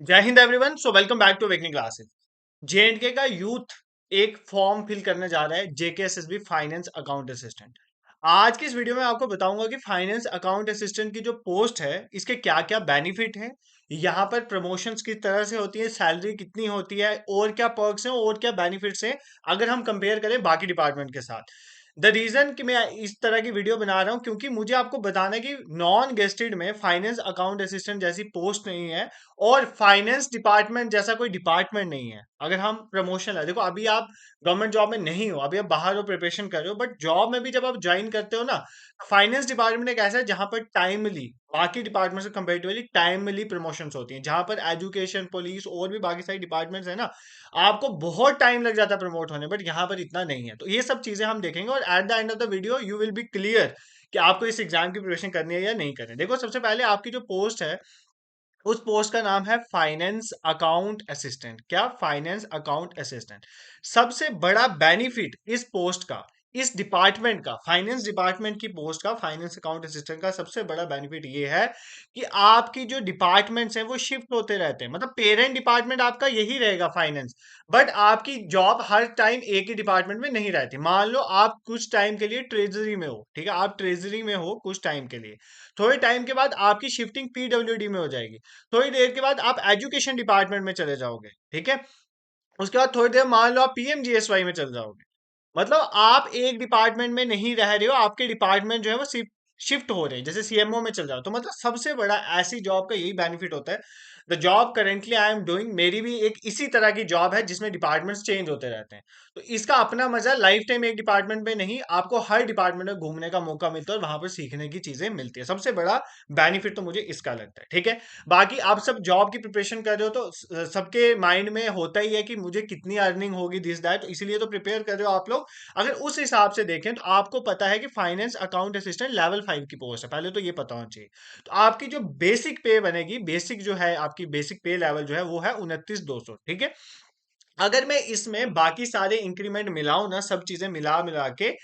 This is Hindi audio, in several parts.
जय हिंद everyone. So welcome back to awakening classes. J and K का यूथ एक फॉर्म फिल करने जा रहा है, जेकेएसएसबी फाइनेंस अकाउंट असिस्टेंट। आज की इस वीडियो में आपको बताऊंगा कि फाइनेंस अकाउंट असिस्टेंट की जो पोस्ट है इसके क्या क्या बेनिफिट है, यहाँ पर प्रमोशंस किस तरह से होती है, सैलरी कितनी होती है और क्या पर्क्स हैं और क्या बेनिफिट्स हैं अगर हम कंपेयर करें बाकी डिपार्टमेंट के साथ। द रीजन कि मैं इस तरह की वीडियो बना रहा हूं क्योंकि मुझे आपको बताना है कि नॉन गेस्टेड में फाइनेंस अकाउंट असिस्टेंट जैसी पोस्ट नहीं है और फाइनेंस डिपार्टमेंट जैसा कोई डिपार्टमेंट नहीं है। अगर हम प्रमोशन है, देखो अभी आप गवर्नमेंट जॉब में नहीं हो, अभी आप बाहर हो, प्रिपरेशन कर रहे हो, बट जॉब में भी जब आप ज्वाइन करते हो ना, फाइनेंस डिपार्टमेंट एक ऐसा है जहां पर टाइमली बाकी डिपार्टमेंट से कंपेरेटिवली टाइमली प्रमोशंस होती हैं, जहां पर एजुकेशन, पुलिस और भी बाकी सारी डिपार्टमेंट्स है ना, आपको बहुत टाइम लग जाता है प्रमोट होने, बट यहाँ पर इतना नहीं है। तो ये सब चीजें हम देखेंगे और at the end of the video you will be clear कि आपको इस एग्जाम की प्रिपरेशन करनी है या नहीं करनी है। देखो सबसे पहले आपकी जो पोस्ट है उस पोस्ट का नाम है फाइनेंस अकाउंट असिस्टेंट। क्या? Finance account assistant. सबसे बड़ा बेनिफिट इस पोस्ट का, इस डिपार्टमेंट का, फाइनेंस डिपार्टमेंट की पोस्ट का, फाइनेंस अकाउंट असिस्टेंट का सबसे बड़ा बेनिफिट ये है कि आपकी जो डिपार्टमेंट्स हैं वो शिफ्ट होते रहते हैं। मतलब पेरेंट डिपार्टमेंट आपका यही रहेगा फाइनेंस, बट आपकी जॉब हर टाइम एक ही डिपार्टमेंट में नहीं रहती। मान लो आप कुछ टाइम के लिए ट्रेजरी में हो, ठीक है, आप ट्रेजरी में हो कुछ टाइम के लिए, थोड़े टाइम के बाद आपकी शिफ्टिंग पीडब्ल्यूडी में हो जाएगी, थोड़ी देर के बाद आप एजुकेशन डिपार्टमेंट में चले जाओगे, ठीक है, उसके बाद थोड़ी देर मान लो आप पीएमजीएसवाई में चले जाओगे। मतलब आप एक डिपार्टमेंट में नहीं रह रहे हो, आपके डिपार्टमेंट जो है वो शिफ्ट हो रहे हैं, जैसे सीएमओ में चल जाओ। तो मतलब सबसे बड़ा ऐसी जॉब का यही बेनिफिट होता है। The job currently I am doing, मेरी भी एक इसी तरह की जॉब है जिसमें डिपार्टमेंट्स चेंज होते रहते हैं। तो इसका अपना मजा, लाइफ टाइम एक डिपार्टमेंट में नहीं, आपको हर डिपार्टमेंट में घूमने का मौका मिलता है और वहां पर सीखने की चीजें मिलती है। सबसे बड़ा बेनिफिट तो मुझे इसका लगता है, ठीक है। बाकी आप सब जॉब की प्रिपरेशन कर रहे हो तो सबके माइंड में होता ही है कि मुझे कितनी अर्निंग होगी, दिस दैट, तो इसीलिए तो प्रिपेयर कर रहे हो आप लोग। अगर उस हिसाब से देखें तो आपको पता है कि फाइनेंस अकाउंट असिस्टेंट लेवल 5 की पोस्ट है, पहले तो ये पता होना चाहिए। तो आपकी जो बेसिक पे बनेगी, बेसिक जो है आपकी बेसिक पे लेवल जो है वो है 29,200, ठीक है। अगर मैं इसमें बाकी सारे इंक्रीमेंट मिलाऊं ना, सब चीजें मिला मिला के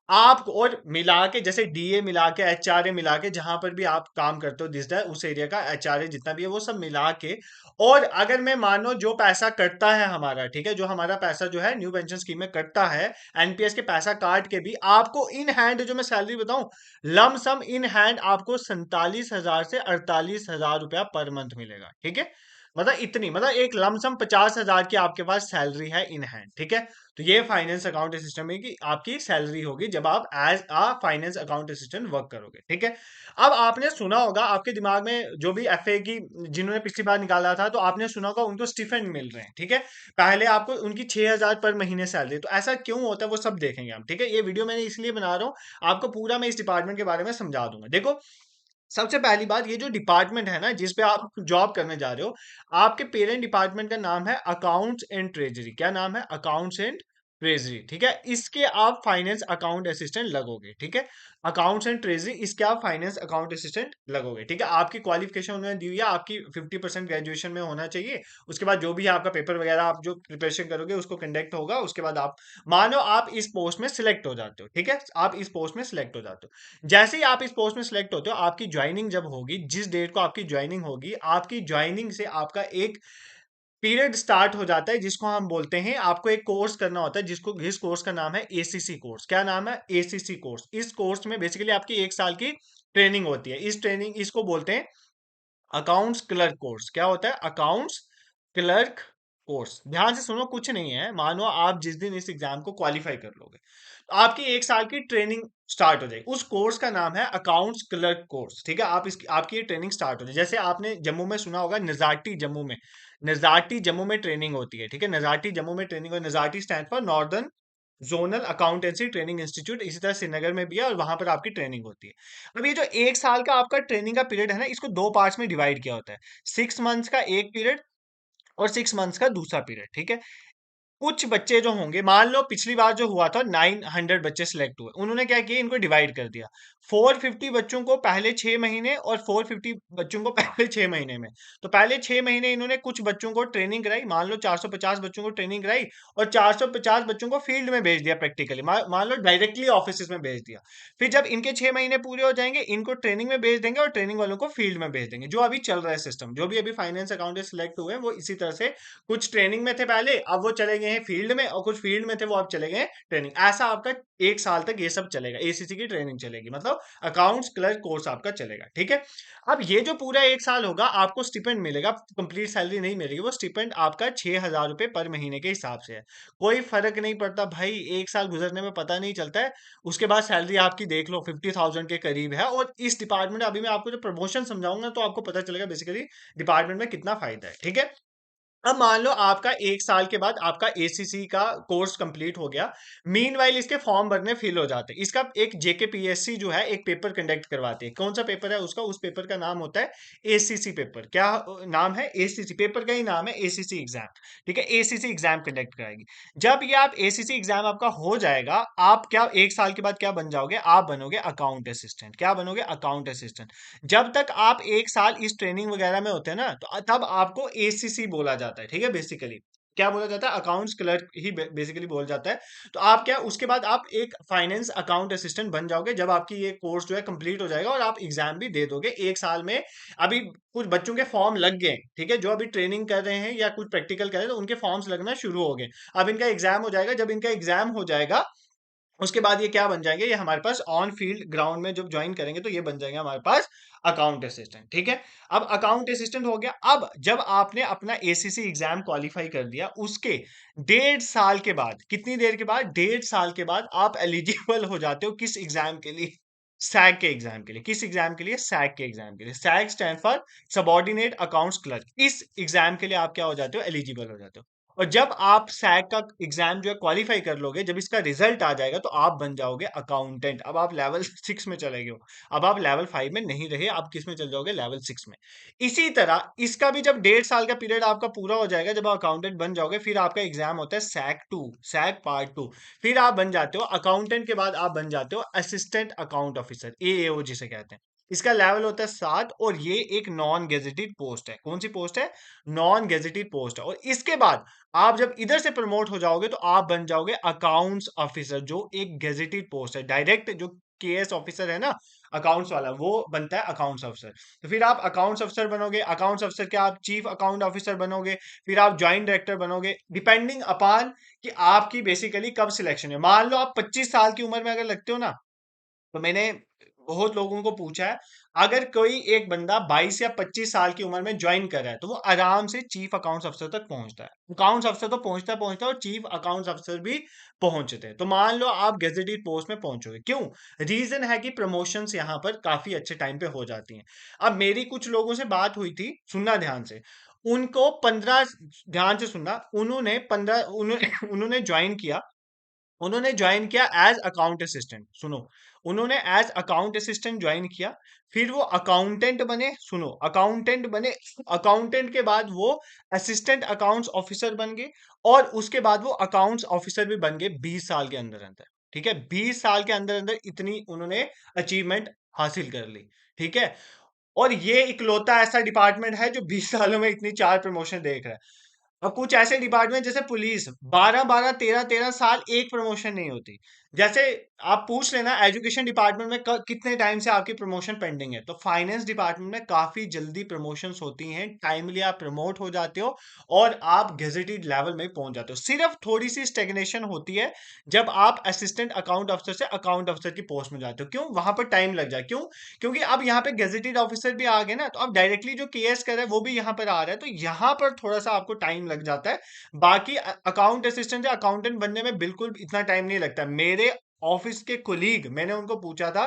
आप, और मिला के जैसे डीए मिला के, एचआरए मिला के, जहां पर भी आप काम करते हो दिस दैट, उस एरिया का एचआरए जितना भी है वो सब मिला के, और अगर मैं मानो जो पैसा कटता है हमारा, ठीक है, जो हमारा पैसा जो है न्यू पेंशन स्कीम में कटता है, एनपीएस के पैसा काट के भी आपको इन हैंड जो मैं सैलरी बताऊं, लम सम इन हैंड आपको 47,000 से 48,000 रुपया पर मंथ मिलेगा, ठीक है। मतलब इतनी, मतलब एक लमसम 50,000 की आपके पास सैलरी है इन हैंड, ठीक है। तो ये फाइनेंस अकाउंट असिस्टेंट में की आपकी सैलरी होगी जब आप as a finance account assistant work करोगे, ठीक है। अब आपने सुना होगा, आपके दिमाग में जो भी एफए की जिन्होंने पिछली बार निकाला था, तो आपने सुना होगा उनको स्टिफेंड मिल रहे हैं, ठीक है। पहले आपको उनकी 6,000 पर महीने सैलरी, तो ऐसा क्यों होता है वो सब देखेंगे हम, ठीक है। ये वीडियो मैंने इसलिए बना रहा हूँ, आपको पूरा मैं इस डिपार्टमेंट के बारे में समझा दूंगा। देखो सबसे पहली बात, ये जो डिपार्टमेंट है ना जिस पे आप जॉब करने जा रहे हो, आपके पेरेंट डिपार्टमेंट का नाम है अकाउंट्स एंड ट्रेजरी। क्या नाम है? अकाउंट्स एंड ट्रेजरी, ठीक है। इसके आप फाइनेंस अकाउंट असिस्टेंट लगोगे, ठीक है। अकाउंट्स एंड ट्रेजरी, इसके आप फाइनेंस अकाउंट असिस्टेंट लगोगे, ठीक है। आपकी क्वालिफिकेशन उन्होंने दी हुई है, आपकी 50% ग्रेजुएशन में होना चाहिए। उसके बाद जो भी आपका पेपर वगैरह आप जो प्रिपरेशन करोगे उसको कंडक्ट होगा। उसके बाद आप मानो आप इस पोस्ट में सिलेक्ट हो जाते हो, ठीक है, आप इस पोस्ट में सिलेक्ट हो जाते हो। जैसे ही आप इस पोस्ट में सिलेक्ट होते हो, आपकी ज्वाइनिंग जब होगी, जिस डेट को आपकी ज्वाइनिंग होगी, आपकी ज्वाइनिंग से आपका एक पीरियड स्टार्ट हो जाता है जिसको हम बोलते हैं, आपको एक कोर्स करना होता है जिसको, इस कोर्स का नाम है एसीसी कोर्स। क्या नाम है? ACC course. इस कोर्स में बेसिकली आपकी 1 साल की ट्रेनिंग होती है। इस ट्रेनिंग, इसको बोलते हैं अकाउंट्स क्लर्क कोर्स। क्या होता है? Accounts clerk course. ध्यान से सुनो, कुछ नहीं है, मानो आप जिस दिन इस एग्जाम को क्वालिफाई कर लोगे तो आपकी 1 साल की ट्रेनिंग स्टार्ट हो जाएगी। उस कोर्स का नाम है अकाउंट्स क्लर्क कोर्स, ठीक है। आप इसकी, आपकी ये ट्रेनिंग स्टार्ट हो जाए, जैसे आपने जम्मू में सुना होगा नजाटी जम्मू में, नजाटी जम्मू में ट्रेनिंग होती है, ठीक है। नजाटी जम्मू में ट्रेनिंग, और NZATI stand for northern zonal accountancy training institute. इसी तरह श्रीनगर में भी है और वहां पर आपकी ट्रेनिंग होती है। अब ये जो 1 साल का आपका ट्रेनिंग का पीरियड है ना, इसको 2 पार्ट्स में डिवाइड किया होता है। 6 मंथ्स का एक पीरियड और 6 मंथ्स का दूसरा पीरियड, ठीक है। कुछ बच्चे जो होंगे, मान लो पिछली बार जो हुआ था 900 बच्चे सिलेक्ट हुए, उन्होंने क्या किया, इनको डिवाइड कर दिया। 450 बच्चों को पहले 6 महीने और 450 बच्चों को पहले 6 महीने में। तो पहले 6 महीने इन्होंने कुछ बच्चों को ट्रेनिंग कराई, मान लो 450 बच्चों को ट्रेनिंग कराई, और 450 बच्चों को फील्ड में भेज दिया प्रैक्टिकली, मान लो डायरेक्टली ऑफिस में भेज दिया। फिर जब इनके 6 महीने पूरे हो जाएंगे, इनको ट्रेनिंग में भेज देंगे और ट्रेनिंग वालों को फील्ड में भेज देंगे। जो अभी चल रहा है सिस्टम, जो भी अभी फाइनेंस अकाउंटेंट सिलेक्ट हुए हैं, वो इसी तरह से, कुछ ट्रेनिंग में थे पहले, अब वो चले गए हैं फील्ड में, और कुछ फील्ड में थे वो अब चले गए हैं ट्रेनिंग। ऐसा आपका 1 साल तक ये सब चलेगा, एसीसी की ट्रेनिंग चलेगी, मतलब अकाउंट्स क्लर्क कोर्स आपका चलेगा, ठीक है। अब ये जो पूरा 1 साल होगा, आपको स्टिपेंड मिलेगा, कंप्लीट सैलरी नहीं मिलेगी, वो स्टिपेंड आपका 6,000 रुपए पर महीने के हिसाब से है। कोई फर्क नहीं पड़ता भाई, 1 साल गुजरने में पता नहीं चलता है। उसके बाद सैलरी आपकी देख लो 50,000 के करीब है। और इस डिपार्टमेंट, अभी मैं आपको जो प्रमोशन समझाऊंगा तो आपको पता चलेगा बेसिकली डिपार्टमेंट में कितना फायदा है, ठीक है। अब मान लो आपका 1 साल के बाद आपका एसीसी का कोर्स कंप्लीट हो गया। मीनवाइल इसके फॉर्म भरने फिल हो जाते हैं। इसका एक जेकेपीएससी जो है एक पेपर कंडक्ट करवाती है। कौन सा पेपर है उसका? उस पेपर का नाम होता है एसीसी पेपर। क्या नाम है? एसीसी पेपर का ही नाम है एसीसी एग्जाम। ठीक है, एसीसी एग्जाम कंडक्ट कराएगी। जब ये आप एसीसी एग्जाम आपका हो जाएगा, आप क्या 1 साल के बाद क्या बन जाओगे? आप बनोगे अकाउंट असिस्टेंट। क्या बनोगे? Account assistant. जब तक आप 1 साल इस ट्रेनिंग वगैरह में होते हैं ना, तो तब आपको एसीसी बोला जाता है, ठीक है। बेसिकली क्या बोला जाता है? अकाउंट्स क्लर्क ही बेसिकली बोल जाता है। तो आप क्या, उसके बाद आप एक फाइनेंस अकाउंट असिस्टेंट बन जाओगे, जब आपकी ये कोर्स जो है कंप्लीट हो जाएगा, और आप एग्जाम भी दे दोगे 1 साल में। अभी कुछ बच्चों के फॉर्म लग गए, ठीक है, जो अभी ट्रेनिंग कर रहे हैं या कुछ प्रैक्टिकल कर रहे हैं, तो उनके फॉर्म्स लगना शुरू हो गए। अब इनका एग्जाम हो जाएगा। जब इनका एग्जाम हो जाएगा, उसके बाद ये क्या बन जाएंगे? ये हमारे पास ऑन फील्ड ग्राउंड में जब ज्वाइन करेंगे, तो ये बन जाएंगे हमारे पास अकाउंट असिस्टेंट, ठीक है। अब अकाउंट असिस्टेंट हो गया। अब जब आपने अपना एसीसी एग्जाम क्वालिफाई कर दिया, उसके 1.5 साल के बाद, कितनी देर के बाद? 1.5 साल के बाद आप एलिजिबल हो जाते हो किस एग्जाम के लिए? सैग के एग्जाम के लिए। किस एग्जाम के लिए? सैग के एग्जाम के लिए। SAG stand for subordinate accounts clerk. इस एग्जाम के लिए आप क्या हो जाते हो? एलिजिबल हो जाते हो। और जब आप सैग का एग्जाम जो है क्वालिफाई कर लोगे, जब इसका रिजल्ट आ जाएगा, तो आप बन जाओगे अकाउंटेंट। अब आप लेवल 6 में चले गए हो। अब आप लेवल 5 में नहीं रहे, आप किस में चल जाओगे? लेवल 6 में। इसी तरह इसका भी जब 1.5 साल का पीरियड आपका पूरा हो जाएगा, जब आप अकाउंटेंट बन जाओगे, फिर आपका एग्जाम होता है सैग 2, सैग पार्ट 2। फिर आप बन जाते हो अकाउंटेंट। के बाद आप बन जाते हो असिस्टेंट अकाउंट ऑफिसर, एएओ जिसे कहते हैं। इसका लेवल होता है 7, और ये एक नॉन गेजेटेड पोस्ट है। कौन सी पोस्ट है? नॉन गेजेटेड पोस्ट है। और इसके बाद आप जब इधर से प्रमोट हो जाओगे, तो आप बन जाओगे अकाउंट्स ऑफिसर, जो एक गेजेटेड पोस्ट है। डायरेक्ट जो केएस ऑफिसर है ना, अकाउंट्स वाला, वो बनता है अकाउंट्स ऑफिसर। तो फिर आप अकाउंट्स ऑफिसर बनोगे। अकाउंट्स ऑफिसर के आप चीफ अकाउंट ऑफिसर बनोगे। फिर आप ज्वाइंट डायरेक्टर बनोगे, डिपेंडिंग अपॉन कि आपकी बेसिकली कब सिलेक्शन है। मान लो आप 25 साल की उम्र में अगर लगते हो ना, तो मैंने बहुत लोगों को पूछा है, अगर कोई एक बंदा 22 या 25 साल की उम्र में ज्वाइन कर रहा है, तो वो आराम से चीफ अकाउंट्स अफसर तक पहुंचता है। अकाउंट्स अफसर तो पहुंचता पहुंचता है, और चीफ अकाउंट्स अफसर भी पहुंचते हैं। तो मान लो आप गेजेटेड पोस्ट में पहुंचोगे। क्यों? रीजन है कि प्रमोशंस यहाँ पर काफी अच्छे टाइम पे हो जाती हैं। अब मेरी कुछ लोगों से बात हुई थी, सुनना ध्यान से। उनको 15, ध्यान से सुनना, उन्होंने 15, उन्होंने ज्वाइन किया। उन्होंने ज्वाइन किया एज अकाउंट असिस्टेंट। सुनो, उन्होंने एज अकाउंट असिस्टेंट ज्वाइन किया। फिर वो अकाउंटेंट बने। सुनो, अकाउंटेंट बने। अकाउंटेंट के बाद वो असिस्टेंट अकाउंट्स ऑफिसर बन गए। और उसके बाद वो अकाउंट्स ऑफिसर भी बन गए 20 साल के अंदर अंदर। ठीक है, 20 साल के अंदर अंदर इतनी उन्होंने अचीवमेंट हासिल कर ली। ठीक है, और ये इकलौता ऐसा डिपार्टमेंट है जो 20 सालों में इतनी 4 प्रमोशन देख रहा है। और कुछ ऐसे डिपार्टमेंट जैसे पुलिस, 12-12 13-13 साल एक प्रमोशन नहीं होती। जैसे आप पूछ लेना एजुकेशन डिपार्टमेंट में कितने टाइम से आपकी प्रमोशन पेंडिंग है। तो फाइनेंस डिपार्टमेंट में काफी जल्दी प्रमोशंस होती हैं, टाइमली आप प्रमोट हो जाते हो, और आप गेजेटेड लेवल में पहुंच जाते हो। सिर्फ थोड़ी सी स्टेग्नेशन होती है जब आप असिस्टेंट अकाउंट अफसर से अकाउंट अफसर की पोस्ट में जाते हो। क्यों? वहां पर टाइम लग जाए। क्यों? क्योंकि अब यहाँ पे गेजेटेड ऑफिसर भी आ गए ना, तो अब डायरेक्टली जो केएस कर रहा है वो भी यहाँ पर आ रहा है, तो यहाँ पर थोड़ा सा आपको टाइम लग जाता है। बाकी अकाउंट असिस्टेंट या अकाउंटेंट बनने में बिल्कुल इतना टाइम नहीं लगता। मेरे ऑफिस के कोलीग, मैंने उनको पूछा था,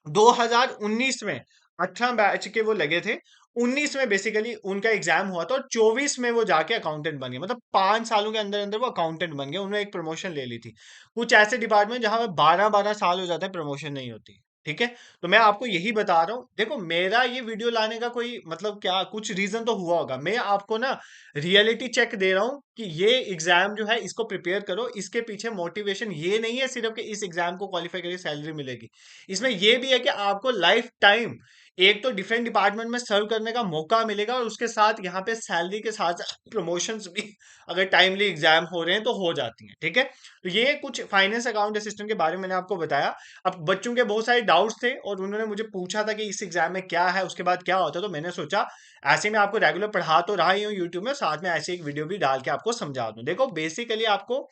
2019 में 18 बैच के वो लगे थे। 19 में बेसिकली उनका एग्जाम हुआ था, और 24 में वो जाके अकाउंटेंट बन गए। मतलब 5 सालों के अंदर अंदर वो अकाउंटेंट बन गए। उन्होंने एक प्रमोशन ले ली थी। कुछ ऐसे डिपार्टमेंट जहां 12-12 साल हो जाते हैं, प्रमोशन नहीं होती। ठीक है। तो मैं आपको यही बता रहा हूँ, देखो मेरा ये वीडियो लाने का कोई मतलब क्या कुछ रीजन तो हुआ होगा, मैं आपको ना रियलिटी चेक दे रहा हूँ कि ये एग्जाम जो है इसको प्रिपेयर करो, इसके पीछे मोटिवेशन ये नहीं है सिर्फ कि इस एग्जाम को क्वालिफाई करिए सैलरी मिलेगी, इसमें ये भी है कि आपको लाइफ टाइम एक तो डिफरेंट डिपार्टमेंट में सर्व करने का मौका मिलेगा, और उसके साथ यहाँ पे सैलरी के साथ प्रमोशंस भी अगर टाइमली एग्जाम हो रहे हैं तो हो जाती हैं। ठीक है, तो ये कुछ फाइनेंस अकाउंट असिस्टेंट के बारे में मैंने आपको बताया। अब बच्चों के बहुत सारे डाउट्स थे और उन्होंने मुझे पूछा था कि इस एग्जाम में क्या है, उसके बाद क्या होता है, तो मैंने सोचा ऐसे में आपको रेगुलर पढ़ा तो रहा ही हूँ यूट्यूब में, साथ में ऐसे एक वीडियो भी डाल के आपको समझा दूं। देखो बेसिकली आपको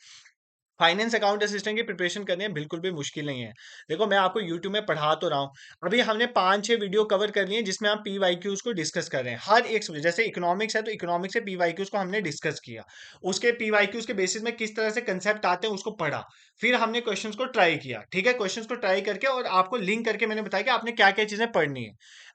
फाइनेंस अकाउंट असिस्टेंट की प्रिपरेशन करनी है, बिल्कुल भी मुश्किल नहीं है। देखो मैं आपको यूट्यूब में पढ़ा तो रहा हूँ, अभी हमने 5-6 वीडियो कवर कर लिए हैं जिसमें हम पी वाई क्यूज को डिस्कस कर रहे हैं। हर एक जैसे इकोनॉमिक्स है तो इकोनॉमिक्स से पी वाई क्यूज को हमने डिस्कस किया, उसके पी वाई क्यूज के बेसिस में किस तरह से कंसेप्ट आते हैं उसको पढ़ा, फिर हमने क्वेश्चंस को ट्राई किया। ठीक है, क्वेश्चंस को ट्राई करके और आपको लिंक करके मैंने बताया कि आपने क्या क्या चीजें पढ़नी है।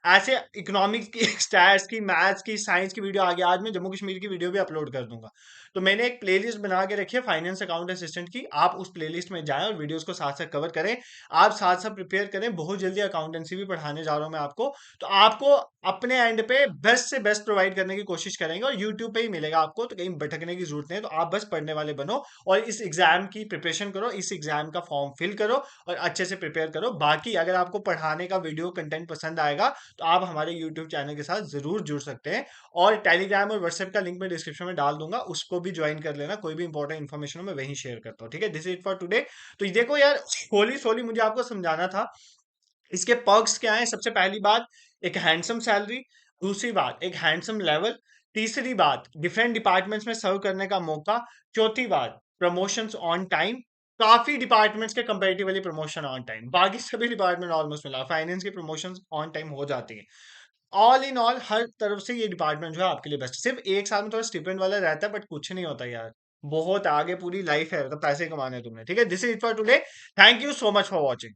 ऐसे इकोनॉमिक्स की स्टैट्स की मैथ्स की साइंस की वीडियो आगे, आज मैं जम्मू कश्मीर की वीडियो भी अपलोड कर दूंगा। तो मैंने एक प्लेलिस्ट बना के रखी है फाइनेंस अकाउंट असिस्टेंट की, आप उस प्लेलिस्ट में जाएं और वीडियोस को साथ साथ कवर करें, आप साथ साथ प्रिपेयर करें। बहुत जल्दी अकाउंटेंसी भी पढ़ाने जा रहा हूं मैं आपको, तो आपको अपने एंड पे बेस्ट से बेस्ट प्रोवाइड करने की कोशिश करेंगे, और यूट्यूब पे ही मिलेगा आपको, तो कहीं भटकने की जरूरत नहीं है। तो आप बस पढ़ने वाले बनो और इस एग्जाम की प्रिपरेशन करो, इस एग्जाम का फॉर्म फिल करो और अच्छे से प्रिपेयर करो। बाकी अगर आपको पढ़ाने का वीडियो कंटेंट पसंद आएगा तो आप हमारे यूट्यूब चैनल के साथ जरूर जुड़ सकते हैं, और टेलीग्राम और व्हाट्सएप का लिंक मैं डिस्क्रिप्शन में डाल दूंगा, उसको भी ज्वाइन कर लेना। कोई भी इंपॉर्टेंट इन्फॉर्मेशन हो मैं वहीं शेयर करता हूँ। ठीक है, दिस इज फॉर टुडे। तो ये देखो यार, सोली सोली मुझे आपको समझाना था इसके पर्क्स क्या है। सबसे पहली बात, एक हैंडसम सैलरी। दूसरी बात, एक हैंडसम लेवल। तीसरी बात, डिफरेंट डिपार्टमेंट्स में सर्व करने का मौका। चौथी बात, प्रमोशंस ऑन टाइम। काफी डिपार्टमेंट्स के कंपैरेटिवली प्रमोशन ऑन टाइम, बाकी सभी डिपार्टमेंट ऑलमोस्ट मिला, फाइनेंस की प्रमोशन ऑन टाइम हो जाती है। ऑल इन ऑल हर तरफ से ये डिपार्टमेंट जो है आपके लिए बेस्ट। सिर्फ एक साल में थोड़ा स्टिपेंड वाला रहता है, बट कुछ नहीं होता यार, बहुत आगे पूरी लाइफ है, मतलब पैसे कमाने हैं तुमने। ठीक है, this is for today. Thank you so much for watching.